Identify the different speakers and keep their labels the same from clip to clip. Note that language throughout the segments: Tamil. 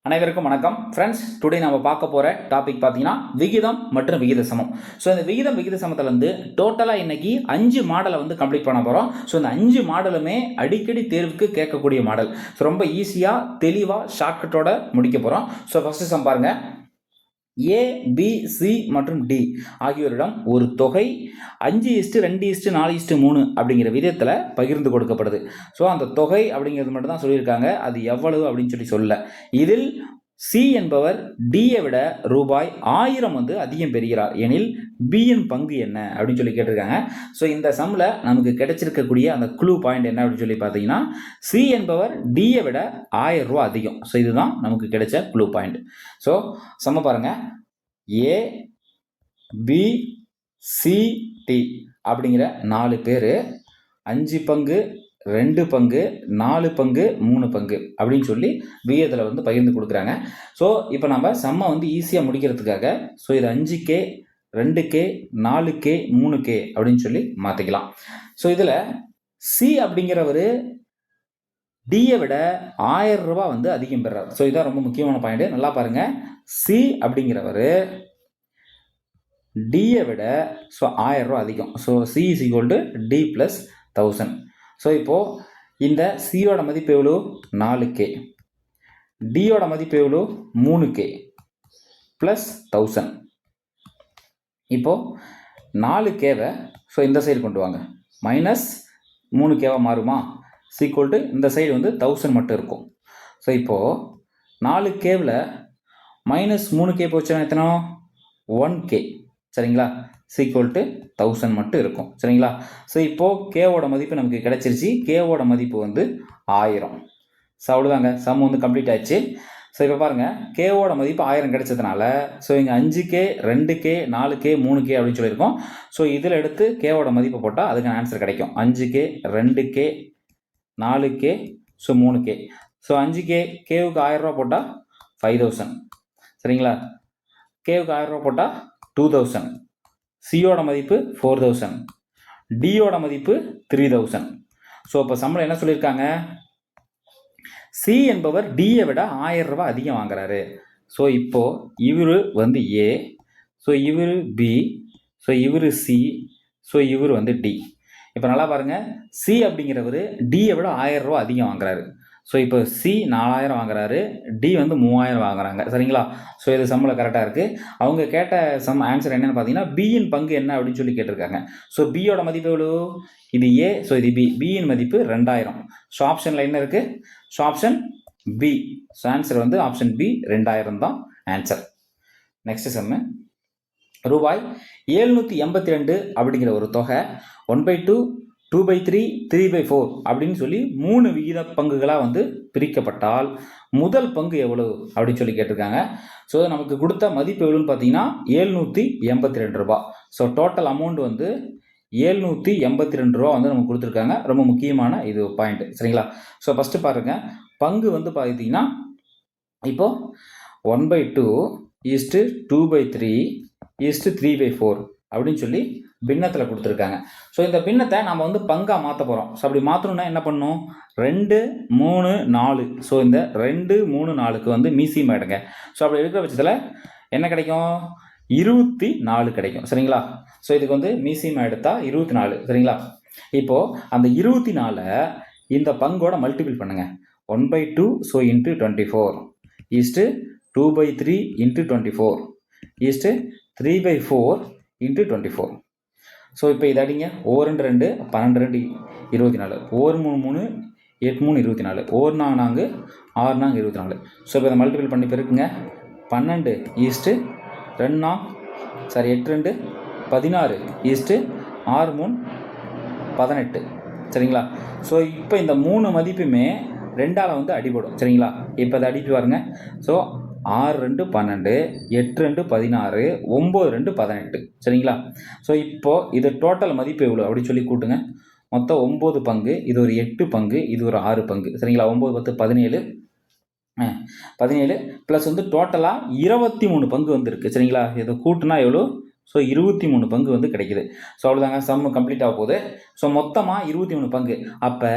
Speaker 1: அனைவருக்கும் வணக்கம் ஃப்ரெண்ட்ஸ். டுடே நம்ம பார்க்க போகிற டாபிக் பார்த்தீங்கன்னா விகிதம் மற்றும் விகித சமம். ஸோ இந்த விகித சமத்தில் டோட்டலாக இன்னைக்கு 5 மாடலை கம்ப்ளீட் பண்ண போகிறோம். ஸோ இந்த 5 மாடலுமே அடிக்கடி தேர்வுக்கு கேட்கக்கூடிய மாடல். ஸோ ரொம்ப ஈஸியாக தெளிவாக ஷார்ட்கட்டோட முடிக்க போகிறோம். ஸோ ஃபஸ்ட்டு சம் பாருங்க. ஏ, பி, சி மற்றும் டி ஆகியோரிடம் ஒரு தொகை 5:2:4:3 அப்படிங்கிற விதத்தில் பகிர்ந்து கொடுக்கப்படுது. ஸோ அந்த தொகை அப்படிங்கிறது மட்டும் தான் சொல்லியிருக்காங்க. அது எவ்வளவு அப்படின்னு சொல்ல. இதில் சி என்பவர் டியை விட ரூபாய் 1000 அதிகம் பெறுகிறார் எனில் பியின் பங்கு என்ன அப்படின்னு கேட்டிருக்காங்க. ஸோ இந்த சம்மில் நமக்கு கிடைச்சிருக்கக்கூடிய அந்த க்ளூ பாயிண்ட் என்ன அப்படின்னு பார்த்தீங்கன்னா, சி என்பவர் டியை விட 1000 ரூபா அதிகம். ஸோ இதுதான் நமக்கு கிடைச்ச க்ளூ பாயிண்ட். ஸோ சம்ம பாருங்க. ஏ, பி, சி, டி அப்படிங்கிற 4 பேர் 5 பங்கு, 2 பங்கு, 4 பங்கு, 3 பங்கு அப்படின்னு சொல்லி விகிதத்தில் பகிர்ந்து கொடுக்குறாங்க. ஸோ இப்போ நம்ம சம்மை ஈஸியாக முடிக்கிறதுக்காக ஸோ இது 5K, 2K, 4K, 3K அப்படின்னு சொல்லி மாற்றிக்கலாம். ஸோ இதில் சி அப்படிங்கிறவர் டியை விட 1000 ரூபா அதிகம் பெறார். ஸோ இதான் ரொம்ப முக்கியமான பாயிண்ட். நல்லா பாருங்க. சி அப்படிங்கிறவர் டியை விட ஸோ 1000 ரூபா அதிகம். So C is equal to D plus 1000. So இப்போது இந்த சியோட மதிப்பு எவ்வளோ? 4K. டியோட மதிப்பு எவ்வளோ? 3K plus 1000. இப்போது 4Kவை ஸோ இந்த சைடு கொண்டு வாங்க. மைனஸ் 3Kவாக மாறுமா? சீக்குவல் டு இந்த சைடு 1000 மட்டும் இருக்கும். ஸோ இப்போது 4Kவில் மைனஸ் 3K போச்சுன்னா எத்தனை? 1K. சரிங்களா? சீக்குவல் டு 1000 மட்டும் இருக்கும். சரிங்களா? ஸோ இப்போது கேவோட மதிப்பு நமக்கு கிடைச்சிருச்சு. கேவோட மதிப்பு 1000. ஸோ அவ்வளோதாங்க. சம் கம்ப்ளீட் ஆயிடுச்சு. ஸோ இப்போ பாருங்கள், கேவோட மதிப்பு 1000 கிடைச்சதுனால ஸோ இங்கே 5K, 2K, 4K, 3K அப்படின்னு சொல்லியிருக்கோம். ஸோ இதில் எடுத்து கேவோட மதிப்பை போட்டால் அதுக்கு ஆன்சர் கிடைக்கும். 5K, 2K, 4K, so 3K. So 5K கேவுக்கு 1000 ரூபா போட்டால் 5000. சரிங்களா? கேவுக்கு 1000 ரூபா போட்டால் 2000. சியோட மதிப்பு 4000. டியோட மதிப்பு 3000. ஸோ இப்போ சம்பளம் என்ன சொல்லியிருக்காங்க? சி என்பவர் டியை விட 1000 ரூபா அதிகம் வாங்குறாரு. ஸோ இப்போ இவர் ஏ, ஸோ இவர் பி, ஸோ இவர் சி, ஸோ இவர் டி. இப்போ நல்லா பாருங்கள். சி அப்படிங்கிறவர் டியை விட 1000 ரூபா அதிகம் வாங்குறாரு. ஸோ இப்போ சி 4000 வாங்குறாரு, டி 3000 வாங்குறாங்க. சரிங்களா? ஸோ இது சம்பளம் கரெக்டாக இருக்குது. அவங்க கேட்ட சம் ஆன்சர் என்னென்னு பார்த்தீங்கன்னா, பியின் பங்கு என்ன அப்படின்னு சொல்லி கேட்டிருக்காங்க. ஸோ பியோட மதிப்பு எவ்வளோ? இது ஏ, ஸோ இது பி. பியின் மதிப்பு 2000. ஸோ ஆப்ஷனில் என்ன இருக்குது? So option B. So answer option B 2000 தான் ஆன்சர். நெக்ஸ்ட் சம்மு. ரூபாய் 782 அப்படிங்கிற ஒரு தொகை 1/2, 2/3, 3/4 அப்படின்னு சொல்லி 3 விகித பங்குகளாக பிரிக்கப்பட்டால் முதல் பங்கு எவ்வளவு அப்படின்னு சொல்லி கேட்டிருக்காங்க. ஸோ நமக்கு கொடுத்த மதிப்பு எவ்வளோன்னு பார்த்தீங்கன்னா 782 ரூபா. ஸோ டோட்டல் அமௌண்ட் 782 ரூபா நமக்கு கொடுத்துருக்காங்க. ரொம்ப முக்கியமான இது பாயிண்ட். சரிங்களா? ஸோ ஃபஸ்ட்டு பாருங்கள். பங்கு பார்த்தீங்கன்னா இப்போது 1/2 ஈஸ்ட்டு 2/3 ஈஸ்ட்டு 3/4 அப்படின்னு சொல்லி பின்னத்தில் கொடுத்துருக்காங்க. ஸோ இந்த பின்னத்தை நம்ம பங்காக மாற்ற போகிறோம். ஸோ அப்படி மாற்றணுன்னா என்ன பண்ணணும்? 2, 3, 4. ஸோ இந்த 2, 3, 4க்கு மீசியம் எடுங்க. ஸோ அப்படி எடுக்கிற பட்சத்தில் என்ன கிடைக்கும்? 24 கிடைக்கும். சரிங்களா? ஸோ இதுக்கு மீசியம் எடுத்தால் 24. சரிங்களா? இப்போது அந்த 24 இந்த பங்கோட மல்டிபிள் பண்ணுங்கள். 1/2 so into 24 is to 2/3 into 24 is to 3/4 into 24. So இப்போ இதை அடிங்க. 1 2 12 2 24. 1 3 3 8 3 24. 1 4 4 6 4 24. ஸோ இப்போ இதை மல்டிபிள் பண்ணி பெருக்குங்க. 12 ஈஸ்ட்டு 2 8 2 16 ஈஸ்ட்டு 6 3 18. சரிங்களா? ஸோ இப்போ இந்த 3 மதிப்புமே 2ஆல் அடிபடும். சரிங்களா? இப்போ அதை அடிப்பு பாருங்க. ஸோ 6 2 12, 8 2 16, 9 2 18. சரிங்களா? ஸோ இப்போது இது டோட்டல் மதிப்பு எவ்வளோ அப்படின்னு சொல்லி கூட்டுங்க. மொத்தம் 9 பங்கு, இது ஒரு 8 பங்கு, இது ஒரு 6 பங்கு. சரிங்களா? 9 10 17 17 ப்ளஸ் டோட்டலாக 23 பங்கு இருக்குது. சரிங்களா? இதை கூட்டுனா எவ்வளோ? ஸோ 23 பங்கு கிடைக்குது. ஸோ அவ்வளோதாங்க. சம்மு கம்ப்ளீட் ஆக போகுது. ஸோ மொத்தமாக 23 பங்கு. அப்போ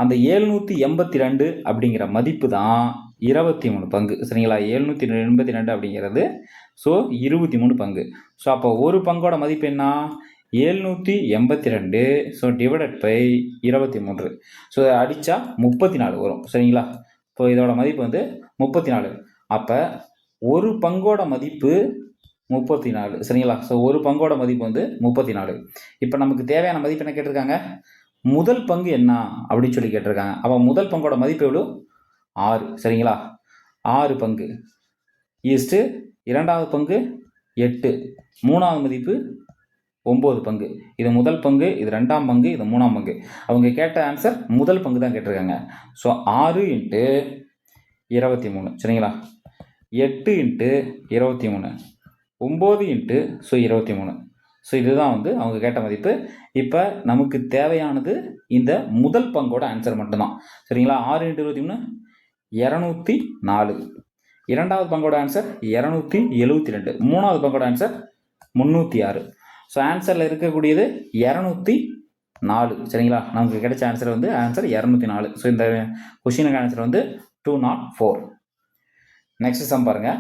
Speaker 1: அந்த 782 அப்படிங்கிற மதிப்பு தான் 23 பங்கு. சரிங்களா? 782 அப்படிங்கிறது ஸோ 23 பங்கு. ஸோ அப்போ ஒரு பங்கோட மதிப்பு என்ன? 782 ஸோ டிவைடட் பை 23. ஸோ அடித்தா 34 வரும். சரிங்களா? இப்போ இதோட மதிப்பு வந்து 34. அப்போ ஒரு பங்கோட மதிப்பு 34. சரிங்களா? ஸோ ஒரு பங்கோட மதிப்பு வந்து 34. இப்போ நமக்கு தேவையான மதிப்பு என்ன கேட்டிருக்காங்க? முதல் பங்கு என்ன அப்படின்னு சொல்லி கேட்டிருக்காங்க. அப்போ முதல் பங்கோட மதிப்பு எவ்வளோ? 6. சரிங்களா? 6 பங்கு ஈஸ்ட்டு இரண்டாவது பங்கு 8, மூணாவது மதிப்பு 9 பங்கு. இது முதல் பங்கு, இது ரெண்டாம் பங்கு, இது மூணாம் பங்கு. அவங்க கேட்ட ஆன்சர் முதல் பங்கு தான் கேட்டிருக்காங்க. ஸோ 6 × 23. சரிங்களா? 8 × 23, 9 ஸோ 23. ஸோ இதுதான் வந்து அவங்க கேட்ட மதிப்பு. இப்போ நமக்கு தேவையானது இந்த முதல் பங்கோட ஆன்சர் மட்டும்தான். சரிங்களா? 6 × 23 204. இரண்டாவது பங்கோட ஆன்சர் 272. மூணாவது பங்கோட ஆன்சர் 306. ஸோ ஆன்சரில் இருக்கக்கூடியது 204. சரிங்களா? நமக்கு கிடைச்ச ஆன்சர் வந்து ஆன்சர் 204. ஸோ இந்த கொஷினுக்கு ஆன்சர் வந்து 204. நெக்ஸ்ட் சம் பாருங்க.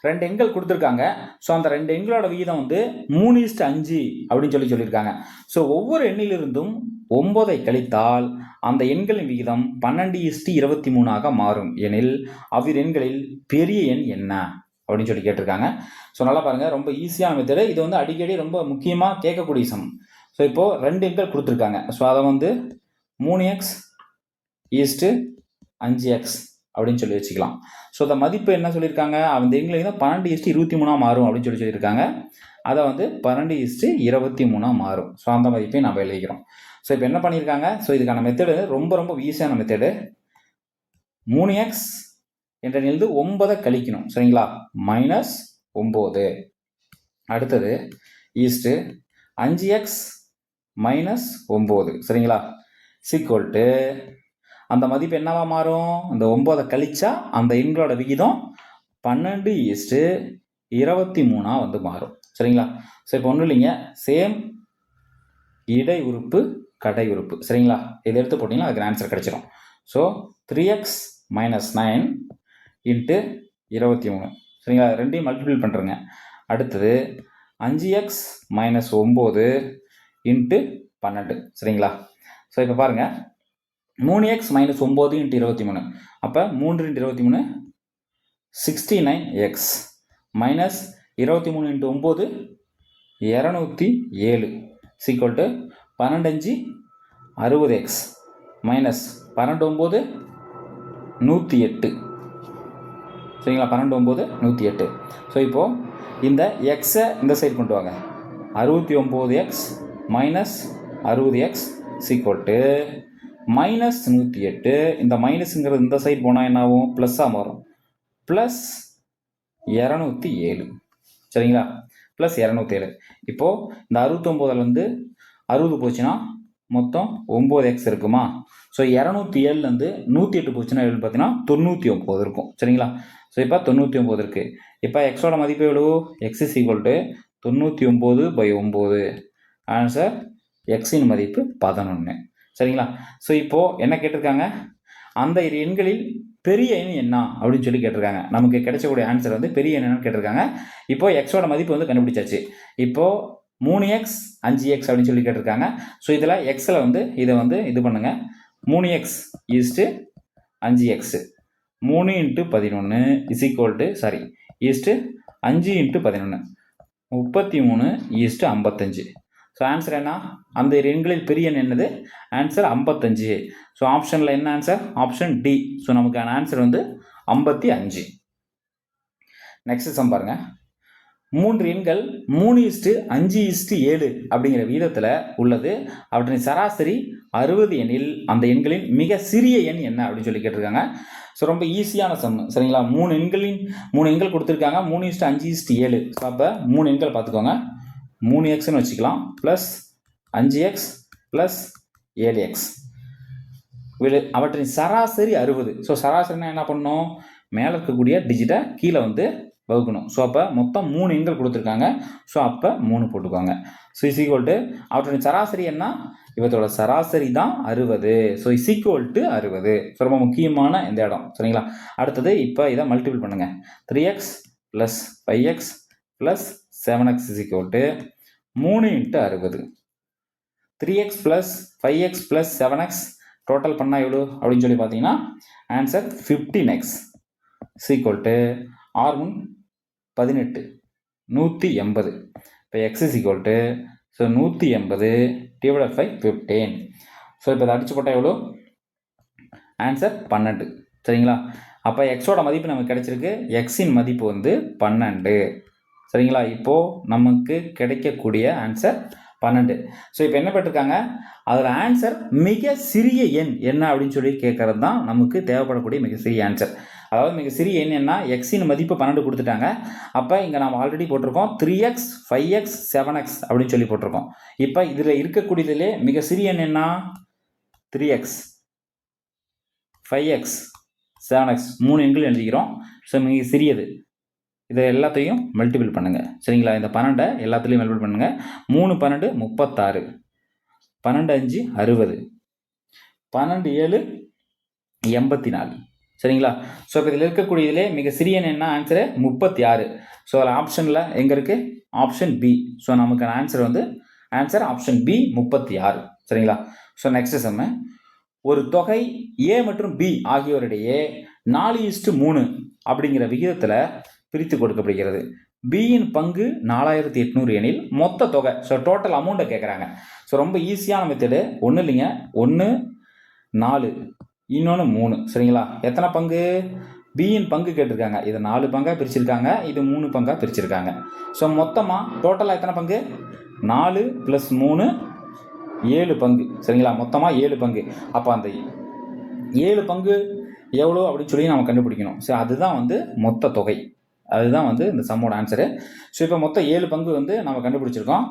Speaker 1: 2 எண்கள் கொடுத்துருக்காங்க. ஸோ அந்த 2 எண்களோட விகிதம் வந்து 3:5 அப்படின்னு சொல்லியிருக்காங்க. ஸோ ஒவ்வொரு எண்ணிலிருந்தும் 9ஐ கழித்தால் அந்த எண்களின் விகிதம் 12:23 மாறும் எனில் அவ்விரு எண்களில் பெரிய எண் என்ன அப்படின்னு சொல்லி கேட்டிருக்காங்க. ஸோ நல்லா பாருங்க, ரொம்ப ஈஸியான மெத்தடு. இது வந்து அடிக்கடி ரொம்ப முக்கியமாக கேட்கக்கூடிய சம். ஸோ இப்போ 2 எண்கள் கொடுத்துருக்காங்க. ஸோ அதை வந்து 3x:5x அப்படின்னு சொல்லி வச்சுக்கலாம். ஸோ அந்த மதிப்பு என்ன சொல்லியிருக்காங்க? அந்த எண்களை தான் 12:23 மாறும் அப்படின்னு சொல்லியிருக்காங்க. அதை வந்து 12:23 மாறும். ஸோ அந்த மதிப்பையும் நம்ம எழுதிக்கிறோம். ஸோ இப்போ என்ன பண்ணியிருக்காங்க? ஸோ இதுக்கான மெத்தடு ரொம்ப ரொம்ப ஈஸியான மெத்தடு. 3x என்ற எண்ணிலிருந்து 9 கழிக்கணும். சரிங்களா? -9. அடுத்தது ஈஸ்ட்டு 5x -9. சரிங்களா? சீக்வல் டு அந்த மதிப்பு என்னவா மாறும்? இந்த 9 கழிச்சா அந்த எண்களோட விகிதம் 12:23 வந்து மாறும். சரிங்களா? ஸோ இப்போ ஒன்றும் இல்லைங்க, சேம் இடை உறுப்பு கடை உறுப்பு. சரிங்களா? இதை எடுத்து போட்டிங்கன்னா அதுக்கு ஆன்சர் கிடைச்சிடும். So 3x - 9 × 23. சரிங்களா? ரெண்டையும் மல்டிபிள் பண்ணுறேங்க. அடுத்தது 5x - 9 × 12. சரிங்களா? ஸோ இப்போ பாருங்கள், 3x - 9 × 23. அப்போ 3 × 23 69x -23 × 9 207 = 12×5 60x -12×9 108. சரிங்களா? 12×9 108. ஸோ இப்போது இந்த எக்ஸை இந்த சைடு கொண்டு வாங்க. 69x -60x -108. இந்த மைனஸுங்கிறது இந்த சைடு போனால் என்ன ஆகும்? ப்ளஸ்ஸாக மாறும். +207. சரிங்களா? +207. இப்போது இந்த 69லேருந்து 60 போச்சுன்னா மொத்தம் 9x இருக்குமா? ஸோ 207லேருந்து 108 போச்சுன்னா எவ்வளோ பார்த்தீங்கன்னா 99 இருக்கும். சரிங்களா? ஸோ இப்போ 99 இருக்குது. இப்போ எக்ஸோட மதிப்பு எவ்வளோ? x = 99/9. ஆன்சர் எக்ஸின் மதிப்பு 11. சரிங்களா? ஸோ இப்போது என்ன கேட்டிருக்காங்க? அந்த இரு எண்களில் பெரிய எண் என்ன அப்படின்னு சொல்லி கேட்டிருக்காங்க. நமக்கு கிடைச்சக்கூடிய ஆன்சர் வந்து பெரிய எண் என்னன்னு கேட்டிருக்காங்க. இப்போது எக்ஸோட மதிப்பு வந்து கண்டுபிடிச்சாச்சு. இப்போது 3x 5x அப்படின்னு சொல்லி கேட்டிருக்காங்க. ஸோ இதில் எக்ஸில் வந்து இதை வந்து இது பண்ணுங்கள். 3x east 5x 3 × 11 east 5 × 11 33:55. So answer என்ன? அந்த எண்களில் பெரிய எண் என்னது? ஆன்சர் 55. ஸோ ஆப்ஷனில் என்ன ஆன்சர்? Option D. ஸோ நமக்கான ஆன்சர் வந்து 55. நெக்ஸ்ட் சம் பாருங்க. 3 எண்கள் 3:5:7 அப்படிங்கிற வீதத்தில் உள்ளது. அவற்றின் சராசரி 60 எண்ணில் அந்த எண்களின் மிக சிறிய எண் என்ன அப்படின்னு சொல்லி கேட்டிருக்காங்க. ஸோ ரொம்ப ஈஸியான சம். சரிங்களா? 3 எண்கள் கொடுத்துருக்காங்க. 3:5:7. ஸோ அப்போ 3 எண்கள் பார்த்துக்கோங்க. 3xன்னு வச்சுக்கலாம், +5x +7x. அவற்றின் சராசரி 60. ஸோ சராசரினா என்ன பண்ணணும்? மேலே இருக்கக்கூடிய டிஜிட்டை கீழே வந்து வகுக்கணும். ஸோ அப்போ மொத்தம் 3 எண்கள் கொடுத்துருக்காங்க. ஸோ அப்போ 3 போட்டுக்கோங்க. ஸோ இஸ் ஈக்குவல் டு அவற்றின் சராசரி என்ன, இவற்றோட சராசரி தான் 60. So is equal to 60. So ரொம்ப முக்கியமான இந்த இடம். சரிங்களா? அடுத்தது இப்போ இதை மல்டிபிள் பண்ணுங்க. 3x + 5x + 7x is equal to 3 × 60. 3x + 5x + 7x total பண்ணால் எவ்வளோ அப்படின்னு சொல்லி பார்த்தீங்கன்னா answer 15x is equal to R1 18 180. இப்போ x is equal to so 180 / 15. So இப்போ இதை அடிச்சு போட்டால் எவ்வளோ ஆன்சர் 12. சரிங்களா? அப்போ எக்ஸோட மதிப்பு நமக்கு கிடைச்சிருக்கு. எக்ஸின் மதிப்பு வந்து 12. சரிங்களா? இப்போது நமக்கு கிடைக்கக்கூடிய ஆன்சர் 12. ஸோ இப்போ என்ன பண்ணிருக்காங்க, அதில் ஆன்சர் மிக சிறிய எண் என்ன அப்படின்னு சொல்லி கேட்கறது தான் நமக்கு தேவைப்படக்கூடிய மிக சிறிய ஆன்சர். அதாவது மிக சிறிய எண் என்ன, எக்ஸின் மதிப்பு 12 கொடுத்துட்டாங்க. அப்போ இங்கே நம்ம ஆல்ரெடி போட்டிருக்கோம் 3x 5x 7x அப்படின்னு சொல்லி போட்டிருக்கோம். இப்போ இதில் இருக்கக்கூடியதிலே மிக சிறிய எண் என்ன, 3x 5x 7x 3 எண்கள் எழுதிக்கிறோம். ஸோ மிக சிறியது இதை எல்லாத்தையும் மல்டிபிள் பண்ணுங்க. சரிங்களா? இந்த 12 எல்லாத்துலேயும் மல்டிபிள் பண்ணுங்க. 3 12 36, 12 5 60, 12 7 84. சரிங்களா? ஸோ இப்போ இதில் இருக்கக்கூடியதிலே மிக சிறிய என்ன ஆன்சரு 36. ஸோ அதில் ஆப்ஷனில் எங்கே இருக்குது, ஆப்ஷன் பி. ஸோ நமக்கு ஆன்சர் வந்து ஆன்சர் ஆப்ஷன் பி 36. சரிங்களா? ஸோ நெக்ஸ்ட் சம்மு, ஒரு தொகை ஏ மற்றும் பி ஆகியோரிடையே 4:3 அப்படிங்கிற விகிதத்தில் பிரித்து கொடுக்கப்படுகிறது. பியின் பங்கு 4800 எனில் மொத்த தொகை, ஸோ டோட்டல் அமௌண்ட்டை கேட்குறாங்க. ஸோ ரொம்ப ஈஸியான மெத்தடு, ஒன்றும் இல்லைங்க, 1 4 இன்னொன்று 3. சரிங்களா? எத்தனை பங்கு, பியின் பங்கு கேட்டிருக்காங்க. இது 4 பங்காக பிரிச்சிருக்காங்க, இது 3 பங்காக பிரிச்சிருக்காங்க. ஸோ மொத்தமாக டோட்டலாக எத்தனை பங்கு, 4 + 3 7 பங்கு. சரிங்களா? மொத்தமாக 7 பங்கு. அப்போ அந்த 7 பங்கு எவ்வளோ அப்படின்னு சொல்லி நம்ம கண்டுபிடிக்கணும். ஸோ அதுதான் வந்து மொத்த தொகை, அதுதான் வந்து இந்த சம்மோட ஆன்சரு. ஸோ இப்போ மொத்தம் 7 பங்கு வந்து நம்ம கண்டுபிடிச்சிருக்கோம்.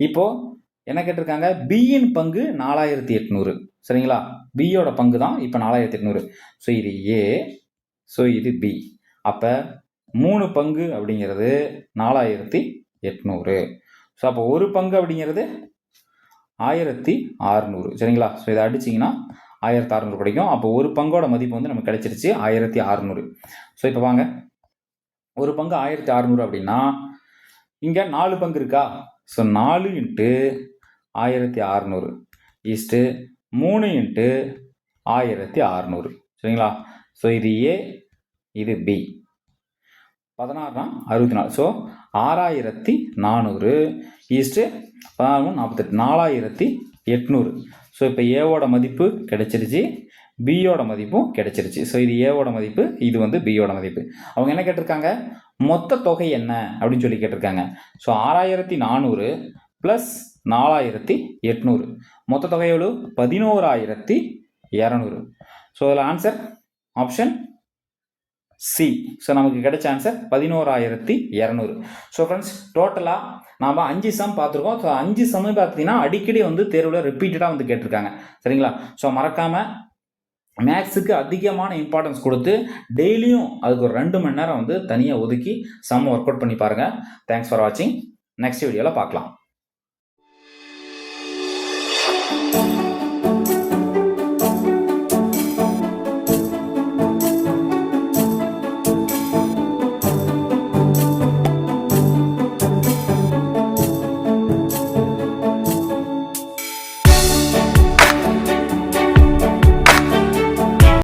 Speaker 1: இப்போது என்ன கேட்டிருக்காங்க, பியின் பங்கு 4800. சரிங்களா? பியோட பங்கு தான் இப்போ 4800. ஸோ இது ஏ, ஸோ இது பி. அப்போ 3 பங்கு அப்படிங்கிறது 4800. ஸோ அப்போ ஒரு பங்கு அப்படிங்கிறது 1600. சரிங்களா? ஸோ இதை அடிச்சிங்கன்னா 1600 கிடைக்கும். அப்போ ஒரு பங்கோட மதிப்பு வந்து நமக்கு கிடைச்சிருச்சு 1600. ஸோ இப்போ வாங்க, ஒரு பங்கு 1600 அப்படின்னா இங்கே 4 பங்கு இருக்கா. So 4 × 1600 is to 3 × 1600. சரிங்களா? ஸோ இது ஏ, இது பி. 16 64. So 6400 east 14 48 4800. ஸோ இப்போ ஏவோட மதிப்பு கிடைச்சிருச்சு, பியோட மதிப்பும் கிடைச்சிருச்சு. ஸோ இது ஏவோட மதிப்பு, இது வந்து பியோட மதிப்பு. அவங்க என்ன கேட்டிருக்காங்க, மொத்த தொகை என்ன அப்படின்னு சொல்லி கேட்டிருக்காங்க. ஸோ 6400 + 4800 மொத்த தொகை எவ்வளோ, 11200. ஸோ அதில் ஆன்சர் ஆப்ஷன் சி. ஸோ நமக்கு கிடைச்ச ஆன்சர் 11200. ஸோ ஃப்ரெண்ட்ஸ், டோட்டலாக நாம் 5 சம் பார்த்துருக்கோம். ஸோ 5 சம் பார்த்தீங்கன்னா அடிக்கடி வந்து தேர்வில் ரிப்பீட்டடாக வந்து கேட்டிருக்காங்க. சரிங்களா? ஸோ மறக்காமல் மேக்ஸுக்கு அதிகமான இம்பார்ட்டன்ஸ் கொடுத்து டெய்லியும் அதுக்கு ஒரு 2 மணி நேரம் வந்து தனியாக ஒதுக்கி சம் ஒர்க் அவுட் பண்ணி பாருங்கள். தேங்க்ஸ் ஃபார் வாட்சிங். நெக்ஸ்ட் வீடியோவில் பார்க்கலாம்.